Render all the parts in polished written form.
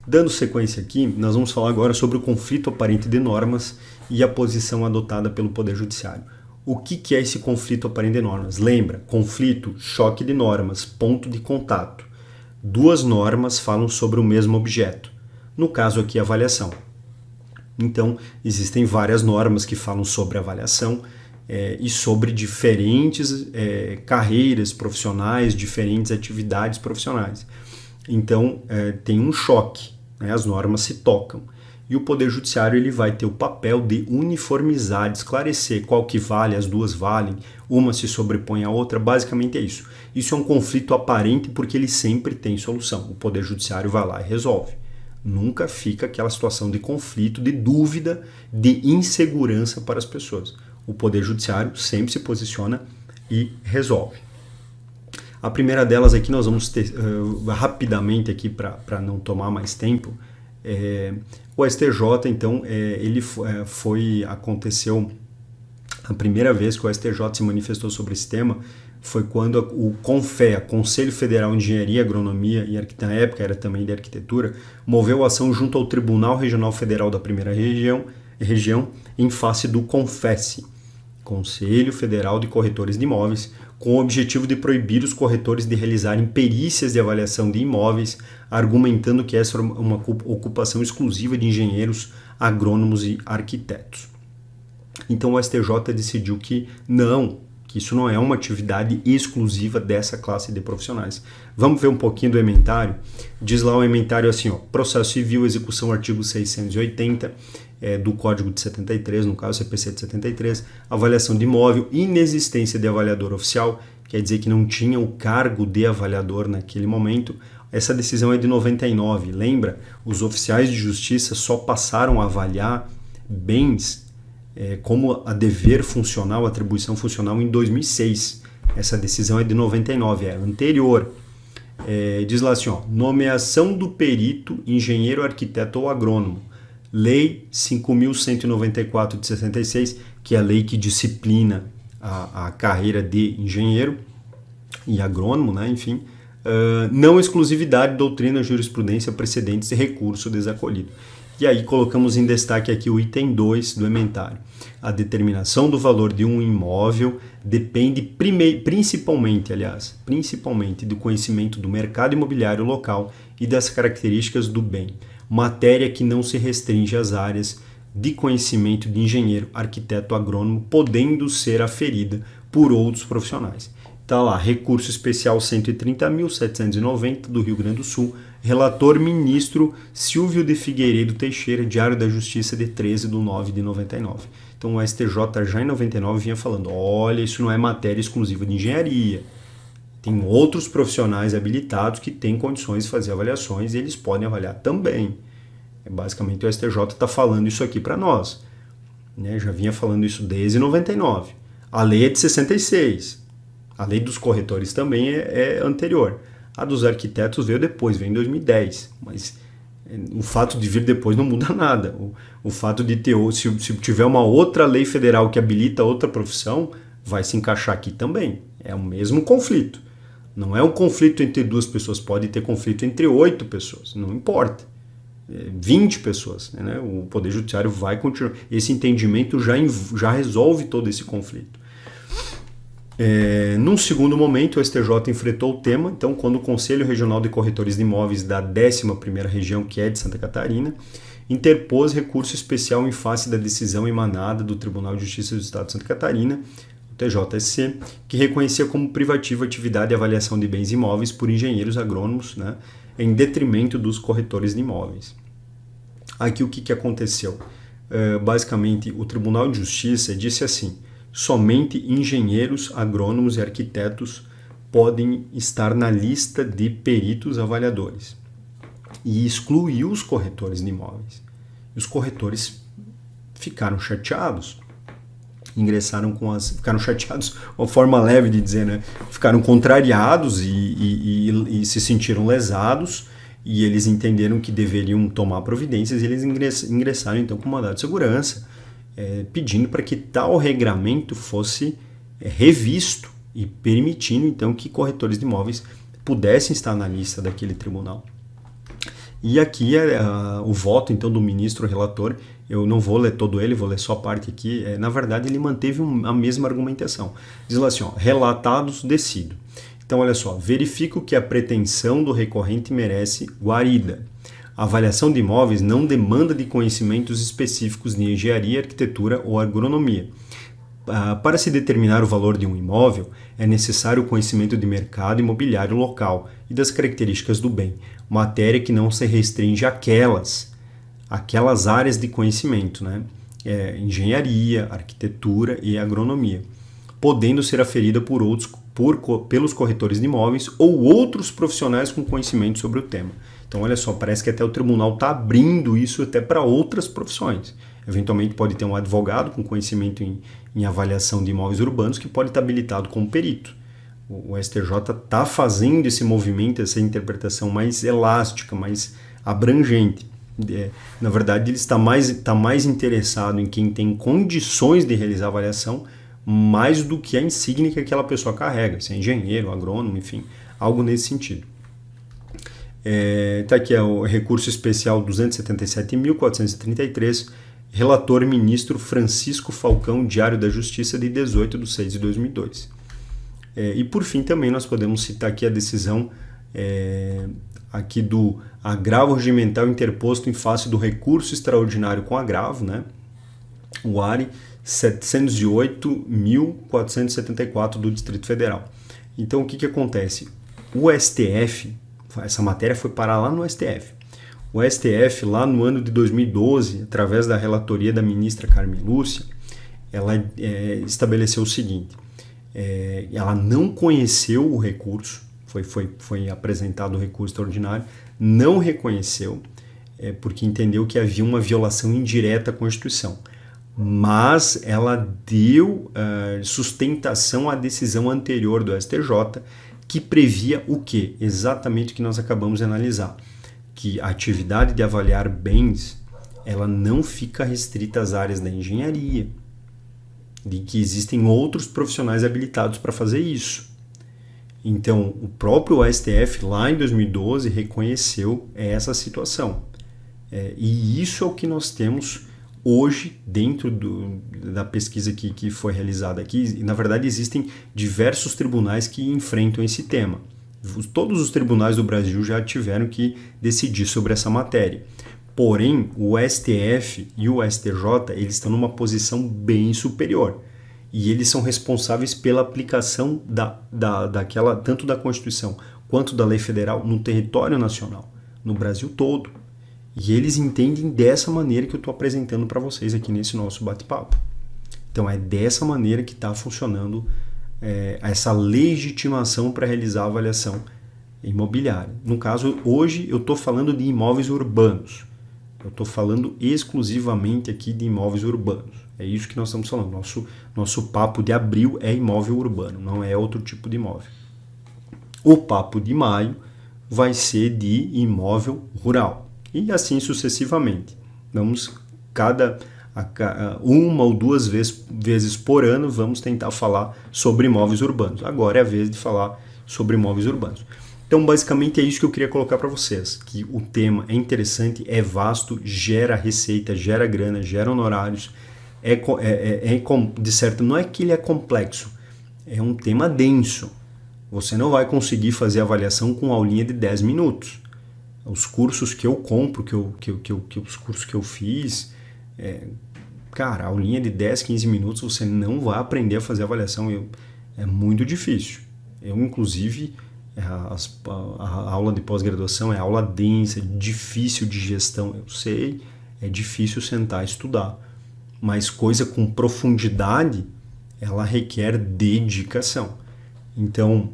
Dando sequência aqui, nós vamos falar agora sobre o conflito aparente de normas e a posição adotada pelo Poder Judiciário. O que é esse conflito aparente de normas? Lembra, conflito, choque de normas, ponto de contato. Duas normas falam sobre o mesmo objeto. No caso aqui, avaliação. Então, existem várias normas que falam sobre avaliação e sobre diferentes carreiras profissionais, diferentes atividades profissionais. Então, tem um choque, né? As normas se tocam. E o Poder Judiciário ele vai ter o papel de uniformizar, de esclarecer qual que vale, as duas valem, uma se sobrepõe à outra, basicamente é isso. Isso é um conflito aparente porque ele sempre tem solução. O Poder Judiciário vai lá e resolve. Nunca fica aquela situação de conflito, de dúvida, de insegurança para as pessoas. O Poder Judiciário sempre se posiciona e resolve. A primeira delas aqui nós vamos ter rapidamente aqui para não tomar mais tempo. O STJ, então, aconteceu a primeira vez que o STJ se manifestou sobre esse tema foi quando o CONFEA, Conselho Federal de Engenharia, Agronomia e Arquitetura, na época era também de Arquitetura, moveu ação junto ao Tribunal Regional Federal da Primeira Região em face do CONFES, Conselho Federal de Corretores de Imóveis, com o objetivo de proibir os corretores de realizarem perícias de avaliação de imóveis, argumentando que essa era uma ocupação exclusiva de engenheiros, agrônomos e arquitetos. Então o STJ decidiu que isso não é uma atividade exclusiva dessa classe de profissionais. Vamos ver um pouquinho do ementário. Diz lá o ementário assim, processo civil, execução artigo 680 do Código de 73, no caso CPC de 73, avaliação de imóvel, inexistência de avaliador oficial, quer dizer que não tinha o cargo de avaliador naquele momento. Essa decisão é de 99, lembra? Os oficiais de justiça só passaram a avaliar bens como a dever funcional, atribuição funcional em 2006. Essa decisão é de 99, é anterior. Diz lá assim, nomeação do perito, engenheiro, arquiteto ou agrônomo. Lei 5.194 de 66, que é a lei que disciplina a carreira de engenheiro e agrônomo, né? Enfim, não exclusividade, doutrina, jurisprudência, precedentes e recurso desacolhido. E aí colocamos em destaque aqui o item 2 do ementário. A determinação do valor de um imóvel depende principalmente do conhecimento do mercado imobiliário local e das características do bem, matéria que não se restringe às áreas de conhecimento de engenheiro, arquiteto, agrônomo, podendo ser aferida por outros profissionais. Está lá, recurso especial 130.790 do Rio Grande do Sul, relator ministro Silvio de Figueiredo Teixeira, Diário da Justiça de 13/9/99. Então o STJ já em 99 vinha falando, olha, isso não é matéria exclusiva de engenharia. Tem outros profissionais habilitados que têm condições de fazer avaliações e eles podem avaliar também. Basicamente o STJ está falando isso aqui para nós. Já vinha falando isso desde 99. A lei é de 66. A lei dos corretores também é anterior. A dos arquitetos veio depois, veio em 2010. Mas o fato de vir depois não muda nada. O fato de ter, se tiver uma outra lei federal que habilita outra profissão, vai se encaixar aqui também. É o mesmo conflito. Não é um conflito entre duas pessoas, pode ter conflito entre 8 pessoas, não importa. 20 pessoas, né? O Poder Judiciário vai continuar. Esse entendimento já resolve todo esse conflito. Num segundo momento, o STJ enfrentou o tema, então, quando o Conselho Regional de Corretores de Imóveis da 11ª Região, que é de Santa Catarina, interpôs recurso especial em face da decisão emanada do Tribunal de Justiça do Estado de Santa Catarina, o TJSC, que reconhecia como privativa a atividade de avaliação de bens imóveis por engenheiros agrônomos, né, em detrimento dos corretores de imóveis. Aqui o que aconteceu? Basicamente, o Tribunal de Justiça disse assim, somente engenheiros, agrônomos e arquitetos podem estar na lista de peritos avaliadores e excluiu os corretores de imóveis. E os corretores ficaram chateados, ficaram chateados, uma forma leve de dizer, né? Ficaram contrariados e se sentiram lesados e eles entenderam que deveriam tomar providências e eles ingressaram então com mandado de segurança, pedindo para que tal regramento fosse revisto e permitindo então que corretores de imóveis pudessem estar na lista daquele tribunal. E aqui o voto então do ministro relator, eu não vou ler todo ele, vou ler só a parte aqui, na verdade ele manteve a mesma argumentação. Diz lá assim, ó, relatados, decido. Então olha só, verifico que a pretensão do recorrente merece guarida. A avaliação de imóveis não demanda de conhecimentos específicos de engenharia, arquitetura ou agronomia. Para se determinar o valor de um imóvel, é necessário o conhecimento de mercado imobiliário local e das características do bem, matéria que não se restringe àquelas áreas de conhecimento, né? Engenharia, arquitetura e agronomia, podendo ser aferida pelos corretores de imóveis ou outros profissionais com conhecimento sobre o tema. Então, olha só, parece que até o tribunal está abrindo isso até para outras profissões. Eventualmente pode ter um advogado com conhecimento em avaliação de imóveis urbanos que pode estar habilitado como perito. O STJ está fazendo esse movimento, essa interpretação mais elástica, mais abrangente. Na verdade, ele está mais interessado em quem tem condições de realizar a avaliação mais do que a insígnia que aquela pessoa carrega, se é engenheiro, agrônomo, enfim, algo nesse sentido. Tá aqui o recurso especial 277.433, relator ministro Francisco Falcão, Diário da Justiça de 18/6/2002. E por fim também nós podemos citar aqui a decisão aqui do agravo regimental interposto em face do recurso extraordinário com agravo, né? O ARI 708.474 do Distrito Federal. Então o que acontece? O STF, essa matéria foi parar lá no STF. O STF, lá no ano de 2012, através da relatoria da ministra Carmen Lúcia, ela estabeleceu o seguinte, ela não conheceu o recurso, foi apresentado o recurso extraordinário, não reconheceu, porque entendeu que havia uma violação indireta à Constituição, mas ela deu sustentação à decisão anterior do STJ, que previa o quê? Exatamente o que nós acabamos de analisar, que a atividade de avaliar bens, ela não fica restrita às áreas da engenharia, de que existem outros profissionais habilitados para fazer isso. Então, o próprio STF, lá em 2012, reconheceu essa situação. E isso é o que nós temos hoje dentro da pesquisa que foi realizada aqui. E, na verdade, existem diversos tribunais que enfrentam esse tema. Todos os tribunais do Brasil já tiveram que decidir sobre essa matéria. Porém, o STF e o STJ, eles estão numa posição bem superior. E eles são responsáveis pela aplicação daquela, tanto da Constituição quanto da lei federal no território nacional, no Brasil todo. E eles entendem dessa maneira que eu estou apresentando para vocês aqui nesse nosso bate-papo. Então é dessa maneira que está funcionando essa legitimação para realizar a avaliação imobiliária. No caso, hoje eu estou falando de imóveis urbanos. Eu estou falando exclusivamente aqui de imóveis urbanos. É isso que nós estamos falando. Nosso papo de abril é imóvel urbano, não é outro tipo de imóvel. O papo de maio vai ser de imóvel rural. E assim sucessivamente. Vamos, uma ou duas vezes por ano, vamos tentar falar sobre imóveis urbanos. Agora é a vez de falar sobre imóveis urbanos. Então, basicamente, é isso que eu queria colocar para vocês, que o tema é interessante, é vasto, gera receita, gera grana, gera honorários, de certo, não é que ele é complexo, é um tema denso. Você não vai conseguir fazer avaliação com aulinha de 10 minutos. Os cursos que eu compro, os cursos que eu fiz, cara, a aulinha de 10, 15 minutos você não vai aprender a fazer avaliação. É muito difícil. Eu, inclusive, a aula de pós-graduação é aula densa, difícil de gestão. Eu sei, é difícil sentar e estudar. Mas coisa com profundidade, ela requer dedicação. Então,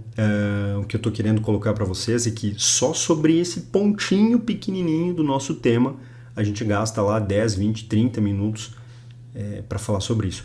o que eu estou querendo colocar para vocês é que só sobre esse pontinho pequenininho do nosso tema, a gente gasta lá 10, 20, 30 minutos para falar sobre isso.